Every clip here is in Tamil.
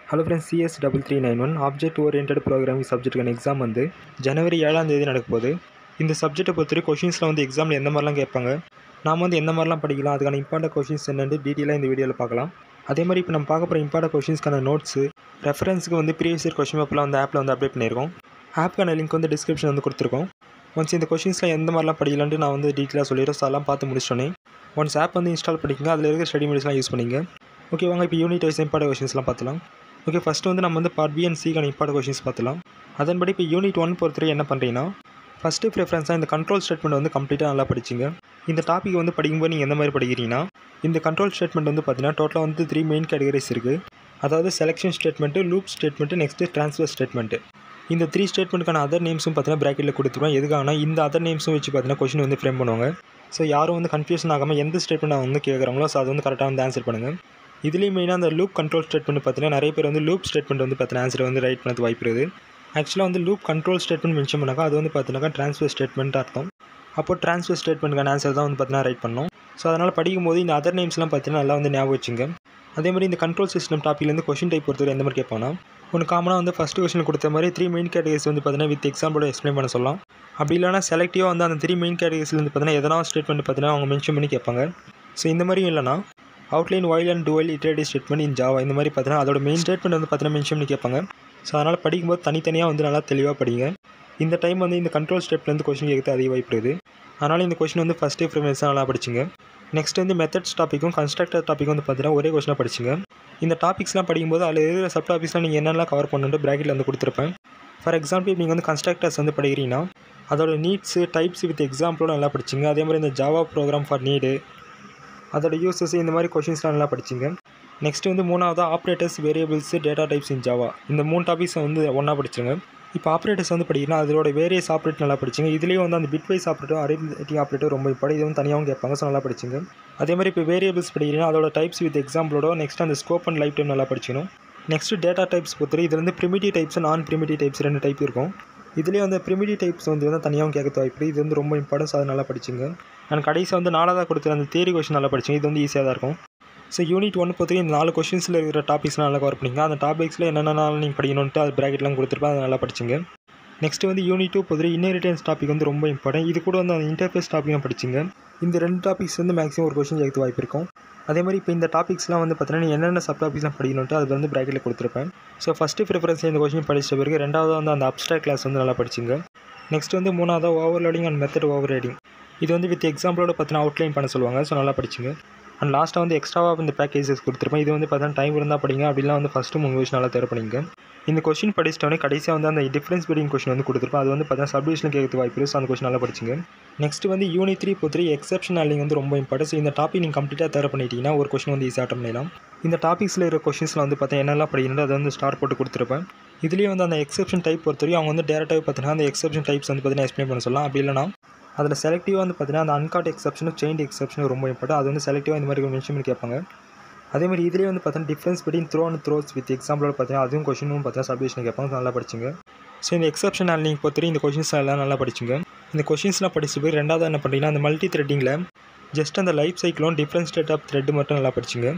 Hello friends, CS3391 Object Oriented Programming சப்ஜெக்ட்டுக்கான எக்ஸாம் வந்து ஜனவரி 7ஆம் தேதி நடக்க போகுது. இந்த சப்ஜெக்ட்டை பொறுத்தவரை கொஷின்ஸ்லாம் வந்து எக்ஸாமில் எந்த மாதிரிலாம் கேட்பாங்க, நாம் வந்து எந்த மாதிரிலாம் படிக்கலாம், அதுக்கான இம்பார்ட்டன்ட் கொஷின்ஸ் என்னென்னு டீட்டெயிலாக இந்த வீடியோவில் பார்க்கலாம். அதே மாதிரி இப்போ நம்ம பார்க்க போகிற இம்பார்ட்டன்ட் கொஷின்ஸ்க்கான நோட்ஸு ரெஃபரன்ஸுக்கு வந்து ப்ரீவியஸ் இயர் கொஷின் பேப்பர்லாம் வந்து ஆப்பில் வந்து அப்டேட் பண்ணியிருக்கோம். ஆப்புக்கான லிங்க் வந்து டிஸ்கிரிப்ஷன் வந்து கொடுத்துருக்கோம். ஒன்ஸ் இந்த கொஷின்ஸ்லாம் எந்த மாதிரிலாம் படிக்கலான்ட்டு நான் வந்து டீட்டெயிலாக சொல்லிடுறேன். ஸோ அதெல்லாம் பார்த்து முடிச்சோன்னே ஒன்ஸ் ஆப் வந்து இன்ஸ்டால் பண்ணிக்கங்க, அதில் இருக்கிற ஸ்டடி மெட்டீரியல்ஸ்லாம் யூஸ் பண்ணிங்க. ஓகே, வாங்க இப்போ யூனிட் வைஸ் இம்பார்ட்டன்ட் கொஷின்ஸ்லாம் பார்த்துலாம். ஓகே, ஃபஸ்ட்டு வந்து நம்ம வந்து பார்ட் பி அண்ட் சிக்கான இம்பார்ட்டன்ட் கொஷின்ஸ் பார்த்துலாம். அதன்படி இப்போ யூனிட் 1 பொறுத்தவரை என்ன பண்ணுறீங்கன்னா, ஃபஸ்ட்டு ப்ரிஃபரன்ஸாக இந்த கண்ட்ரோல் ஸ்டேட்மெண்ட் வந்து கம்ப்ளீட்டாக நல்லா படிச்சிங்க. இந்த டாபிக் வந்து படிக்கும்போது நீங்கள் எந்த மாதிரி படிக்கிறீங்கன்னா, இந்த கண்ட்ரோல் ஸ்டேட்மெண்ட் வந்து பார்த்தீங்கன்னா டோட்டலாக வந்து 3 மெயின் கேட்டகரிஸ் இருக்குது. அதாவது selection statement, loop statement, next transfer statement. இந்த 3 ஸ்டேட்மெண்ட்டுக்கான அதர் நேம்ஸும் பார்த்தீங்கன்னா ப்ராக்கெட்டில் கொடுத்துருவோம். எதுக்காகனா இந்த அதர் நேம்ஸும் வச்சு பார்த்தீங்கன்னா கொஷின் வந்து ஃப்ரேம் பண்ணுவாங்க. ஸோ யாரும் வந்து கன்ஃபியூஷன் ஆகாமல் எந்த ஸ்டேட்மெண்ட் அவங்க வந்து கேட்குறாங்களோ ஸோ அது வந்து கரெக்டாக வந்து ஆன்சர் பண்ணுங்கள். இதுலேயும் மெயினாக அந்த லூப் கண்ட்ரோல் ஸ்டேட்மெண்ட் பார்த்தீங்கன்னா நிறைய பேர் வந்து லூப் ஸ்டேட்மெண்ட் வந்து பார்த்தீங்கன்னா ஆன்சர் வந்து ரைட் பண்ணது வாய்ப்பு இருக்குது. ஆக்சுவலாக வந்து லூப் கண்ட்ரோல் ஸ்டேட்மெண்ட் மென்ஷன் பண்ணாக்கா அது வந்து பார்த்தீங்கன்னா ட்ரான்ஸ்ஃபர் ஸ்டேட்மெண்ட் அர்த்தம். அப்போ ட்ரான்ஸ்ஃபர் ஸ்டேட்மெண்ட்டுக்கான ஆன்சர் தான் வந்து பார்த்தீங்கன்னா ரைட் பண்ணணும். ஸோ அதனால் படிக்கும்போது இந்த அதர் நேம்ஸ்லாம் பார்த்தீங்கன்னா நல்லா வந்து ஞாபகம் வச்சுங்க. அதே மாதிரி இந்த கண்ட்ரோல் சிஸ்டம் டாப்பிக்லேருந்து கொஷின் டைப் பொறுத்தவரை எந்த மாதிரி கேட்பாங்கன்னா, ஒன்று காமனாக வந்து ஃபஸ்ட்டு கொஷினில் கொடுத்த மாதிரி 3 மெயின் கேட்டகரிஸ் வந்து பார்த்தீங்கன்னா வித் எக்ஸாம்பிளோட எக்ஸ்பிளைன் பண்ண சொல்லலாம். அப்படி இல்லைனா செலக்டிவாக வந்து அந்த 3 மெயின் கேட்டகரிஸ்லேருந்து பார்த்தீங்கன்னா எதனா ஸ்டேட்மெண்ட் பார்த்தீங்கன்னா அவங்க மென்ஷன் பண்ணி கேட்பாங்க. ஸோ இந்த மாதிரியும் இல்லைனா outline while and twelve iterative statement in Java இந்த மாதிரி பார்த்தீங்கன்னா அதோட மெயின் ஸ்டேட்மெண்ட் வந்து பார்த்தீங்கன்னா மென்ஷன் பண்ணி கேட்பாங்க. ஸோ அதனால் படிக்கும்போது தனித்தனியாக வந்து நல்லா தெளிவாக படிங்க. இந்த டைம் வந்து இந்த கண்ட்ரோல் ஸ்டெப்லேருந்து கொஷின் கேட்குறது அதிக வாய்ப்பு இருக்குது. அதனால் இந்த கொஷின் வந்து ஃபஸ்ட்டு ப்ரிஃபரன்ஸாக நல்லா படிச்சிங்க. நெக்ஸ்ட் வந்து மெத்தட்ஸ் டாப்பிக்கும் கன்ஸ்ட்ரக்டர் டாப்பிக்கும் வந்து பார்த்தீங்கன்னா ஒரே கொஷினாக படிச்சிங்க. இந்த டாபிக்ஸ்லாம் படிக்கும்போது அதில் இருக்கிற சப் டாபிக்ஸ்லாம் நீங்கள் என்னெல்லாம் கவர் பண்ணுன்ட்டு ப்ராக்கெட்டில் வந்து கொடுத்துருப்பேன். ஃபார் எக்ஸாம்பிள் நீங்கள் வந்து கன்ஸ்ட்ரக்டர்ஸ் வந்து படிக்கிறீங்கன்னா அதோட நீட்ஸு டைப்ஸ் வித் எக்ஸாம்பிளோட நல்லா படிச்சிங்க. அதே மாதிரி இந்த ஜாவா ப்ரோக்ராம் ஃபார் நீடு அதோட யூசஸ் இந்த மாதிரி கொஷின்ஸ்லாம் நல்லா படிச்சிங்க. நெக்ஸ்ட் வந்து மூணாவது ஆப்ரேட்டர்ஸ், வேரியபிள்ஸ், டேட்டா டைப்ஸ் இன் ஜாவா இந்த 3 டாபிக்ஸை வந்து ஒன்றா படிச்சிருங்க. இப்போ ஆப்ரேட்டர்ஸ் வந்து படிக்கிறீங்கன்னா அதோட வேரியஸ் ஆப்ரேட் நல்லா படிச்சிங்க. இதுலேயும் வந்து அந்த bitwise operator, arithmetic operator ரொம்ப இம்பார்ட்டன்ட். இது வந்து தனியாகவும் கேட்பாங்க. ஸோ நல்லா படிச்சிங்க. அதே மாதிரி இப்போ வேரியபிள்ஸ் படிக்கிறீங்கன்னா அதோட டைப்ஸ் வித் எக்ஸாம்பிளோட நெக்ஸ்ட் அந்த ஸ்கோப் அண்ட் லைஃப் டைம் நல்லா படிச்சிக்கணும். நெக்ஸ்ட் டேட்டா டைப்ஸ் பொறுத்தவரை இதில் வந்து ப்ரிமிட்டிவ் டைப்ஸ், நான் ப்ரிமிட்டிவ் டைப்ஸ் 2 டைப் இருக்கும். இதுலேயே வந்து ப்ரிமிட்டிவ் டைப்ஸ் வந்து தனியாகவும் கேட்க வாய்ப்பு. இது வந்து ரொம்ப இம்பார்ட்டன்ஸ், அதை நல்லா படிச்சிங்க. அண்ட் கடைசியாக வந்து 4ஆவதாக கொடுத்துற அந்த தியரி கொஷின் நல்லா படிச்சிங்க. இது வந்து ஈஸியாக தான் இருக்கும். ஸோ யூனிட் 1 பொறுத்தவரை இந்த 4 கொஷின்ஸில் இருக்கிற டாபிக்ஸ்லாம் நல்லா கவர் பண்ணிங்க. அந்த டாபிக்ஸில் என்னென்னலாம் நீங்கள் படிக்கணுன்ட்டு அது ப்ராக்கெட்லாம் கொடுத்துருப்பேன், அதை நல்லா படிச்சிங்க. நெக்ஸ்ட் வந்து யூனிட் 2 பொறுத்தவரை இன்ஹெரிட்டன்ஸ் டாபிக் வந்து ரொம்ப இம்பார்ட்டன்ட். இது கூட வந்து அந்த இன்டர்ஃபேஸ் டாப்பிக்கும் படிச்சிங்க. இந்த 2 டாபிக்ஸ் வந்து மேக்ஸிமம் ஒரு கொஷின் கேட்க வாய்ப்பு இருக்கும். அதே மாதிரி இப்போ இந்த டாபிக்ஸ்லாம் வந்து பார்த்தீங்கன்னா என்னென்ன சப் டாபிக்ஸ்லாம் படிக்கணுன்ட்டு அது வந்து ப்ராக்கெட்டில் கொடுத்துருப்பேன். ஸோ ஃபஸ்ட்டு ப்ரிஃபரன்ஸ் இந்த கொஷின் படித்த பிறகு ரெண்டாவது வந்து அந்த அப்ஸ்ட்ராக்ட் கிளாஸ் வந்து நல்லா படிச்சிங்க. நெக்ஸ்ட் வந்து மூணாவது ஓவர்லோடிங் அண்ட் மெத்தட் ஓவர்ரைடிங் இது வந்து வித் எக்ஸாம்பிளோட பார்த்தீங்கன்னா அவுட்லைன் பண்ண சொல்லுவாங்க. ஸோ நல்லா படிச்சிங்க. அண்ட் லாஸ்ட்டாக வந்து எக்ஸ்ட்ராவாக இந்த பேக்கேஜஸ் கொடுத்துருப்பேன். இது வந்து பார்த்தீங்கன்னா டைம் இருந்தால் படிங்க, அப்படிலாம் வந்து ஃபஸ்ட்டு 3 கொஷின் நல்லா தேர்வு பண்ணிங்க. இந்த கொஷின் படிச்சிட்டோன்னே கடைசியாக வந்து அந்த டிஃப்ரென்ஸ் பிட்வீன் கொஷின் வந்து கொடுத்துருப்பேன். அது வந்து பார்த்தீங்கன்னா சப்டிவிஷன் கேட்க வாய்ப்பு இருக்குது. ஸோ அந்த கொஷின் நல்லா படிச்சிங்க. நெக்ஸ்ட் வந்து யூனிட் 3 பொறுத்தவரை எக்ஸப்ஷன் ஹேண்ட்லிங் வந்து ரொம்ப இம்பார்ட்டன்ட். ஸோ இந்த டாபிக் நீங்கள் கம்ப்ளீட்டாக தேர்வு பண்ணிட்டீங்கன்னா ஒரு கொஷின் வந்து ஈஸியாக அட்டன் பண்ணலாம். இந்த டாபிக்ஸில் இருக்கிற கொஷின்ஸில் வந்து பார்த்தீங்கன்னா என்னெல்லாம் படிக்கணும் அதை வந்து ஸ்டார் போட்டு கொடுத்துருப்பேன். இதுலேயே வந்து அந்த எக்ஸப்ஷன் டைப் பொறுத்தவரைக்கும் அவங்க வந்து டேரெக்டாக பார்த்தீங்கன்னா அந்த எக்ஸப்ஷன் டைப்ஸ் வந்து பார்த்தீங்கன்னா எக்ஸ்பிளைன் பண்ண சொல்லலாம். அப்படி இல்லைனா அதில் செலக்டிவாக வந்து பார்த்தீங்கன்னா அந்த அன்காட் எக்ஸப்ஷனும் செயின்ட் எக்ஸப்ஷனும் ரொம்ப இம்பார்ட்டன்ட். அது வந்து செலக்டிவாக இந்த மாதிரி மென்ஷன் பண்ணி கேட்பாங்க. அதே மாதிரி இதுலேயே வந்து பார்த்தீங்கன்னா difference between throw and throws with எக்ஸாம்பிளோட பார்த்தீங்கன்னா அதுவும் கொஷினும் பார்த்தீங்கன்னா சப்டிவிஷன் கேட்பாங்க. நல்லா படிச்சிங்க. ஸோ இந்த எக்ஸப்ஷன் ஹேண்ட்லிங் பொறுத்தவரை இந்த கொஷின்ஸ் எல்லாம் நல்லா படிச்சிங்க. இந்த கொஷின்ஸ்லாம் படிச்சு போய் ரெண்டாவது என்ன பண்ணுறீங்கன்னா அந்த மல்டி த்ரெட்டிங்கில் ஜஸ்ட் அந்த லைஃப் சைக்கிளும் டிஃப்ரெண்ட் ஸ்டேட் ஆஃப் த்ரெட் மட்டும் நல்லா படிச்சிங்க.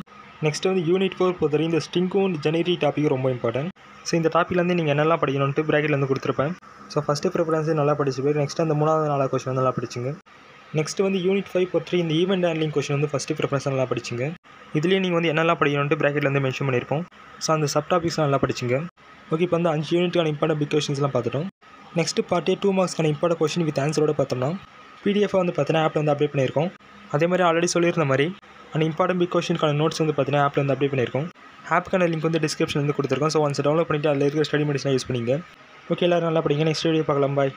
நெக்ஸ்ட் வந்து யூனிட் 4 பொறுத்தவரை இந்த ஸ்ட்ரிங்கும் ஜெனரி டாப்பிக்கும் ரொம்ப இம்பார்ட்டன்ட். ஸோ இந்த டாப்பிக்லேருந்து நீங்கள் என்னெல்லாம் படிக்கணும்ட்டு ப்ராக்கெட்டில் வந்து கொடுத்துருப்பேன். ஸோ ஃபஸ்ட்டு ப்ரிஃபரன்ஸே நல்லா படிச்சு போய் நெக்ஸ்ட் அந்த 3வது கொஷின் வந்து நல்லா படிச்சிங்க. நெக்ஸ்ட் வந்து யூனிட் 5 பொறுத்தவரை இந்த ஈவெண்ட் ஹேண்ட்லிங் கொஷின் வந்து ஃபஸ்ட்டு ப்ரிஃபரன்ஸ் நல்லா படிச்சிங்க. இதுலேயே நீங்கள் வந்து என்னெல்லாம் படிக்கணும்ட்டு ப்ராக்கெட்டில் வந்து மென்ஷன் பண்ணியிருப்போம். ஸோ அந்த சப் டாபிக்ஸ்லாம் நல்லா படிச்சிங்க. ஓகே, இப்போ வந்து 5 யூனிட்டுக்கான இம்பார்ட்டன்ட் பிக் கொஷின்ஸ்லாம் பார்த்துட்டோம். நெக்ஸ்ட் பார்ட்டே 2 மார்க்ஸ்க்கான இம்பார்ட்டன்ட் கொஷின் வித் ஆன்சரோட பார்த்தோம்னா பிடிஎஃபாக வந்து பார்த்தீங்கன்னா ஆப்பில் வந்து அப்டேட் பண்ணியிருக்கோம். அதே மாதிரி ஆல்ரெடி சொல்லியிருந்த மாதிரி அந்த இம்பார்ட்டன்ட் பிக் கொஷினுக்கான நோட்ஸ் வந்து பார்த்தீங்கன்னா ஆப்பில் வந்து அப்டேட் பண்ணியிருக்கோம். ஆப்புக்கான லிங்க் வந்து டிஸ்கிரிப்ஷன் வந்து கொடுத்துருக்கோம். ஸோ ஒன்ஸ் டவுன்லோட் பண்ணிவிட்டு அதில் இருக்கிற ஸ்டடி மெட்டீரியல்ஸ்லாம் யூஸ் பண்ணிங்க. ஓகே, எல்லோரும் நல்லா படிங்க. நெக்ஸ்ட் வீடியோ பார்க்கலாம். பாய்.